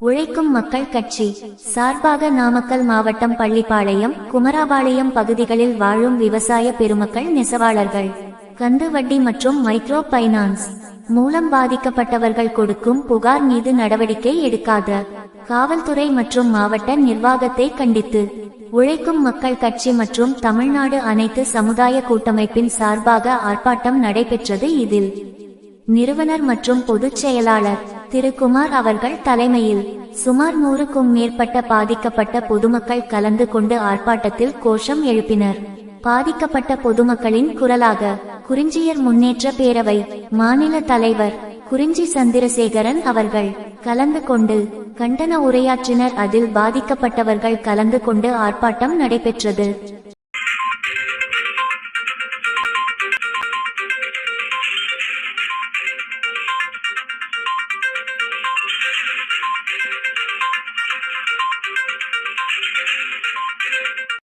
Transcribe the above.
உழைக்கும் மக்கள் கட்சி சார்பாக நாமக்கல் மாவட்டம் பள்ளிப்பாளையம், குமராபாளையம் பகுதிகளில் வாழும் விவசாய பெருமக்கள், நெசவாளர்கள், கந்து வட்டி மற்றும் மைக்ரோ பைனான்ஸ் மூலம் பாதிக்கப்பட்டவர்கள் கொடுக்கும் புகார் மீது நடவடிக்கை எடுக்காத காவல்துறை மற்றும் மாவட்ட நிர்வாகத்தை கண்டித்து உழைக்கும் மக்கள் கட்சி மற்றும் தமிழ்நாடு அனைத்து சமுதாய கூட்டமைப்பின் சார்பாக ஆர்ப்பாட்டம் நடைபெற்றது. இதில் நிறுவனர் மற்றும் பொதுச் செயலாளர் திரு குமார் அவர்கள் தலைமையில் சுமார் 100க்கும் மேற்பட்ட பாதிக்கப்பட்ட பொதுமக்கள் கலந்து கொண்டு ஆர்ப்பாட்டத்தில் கோஷம் எழுப்பினர். பாதிக்கப்பட்ட பொதுமக்களின் குரலாக குறிஞ்சியர் முன்னேற்ற பேரவை மாநில தலைவர் குறிஞ்சி சந்திரசேகரன் அவர்கள் கலந்து கொண்டு கண்டன உரையாற்றினர். அதில் பாதிக்கப்பட்டவர்கள் கலந்து கொண்டு ஆர்ப்பாட்டம் நடைபெற்றது.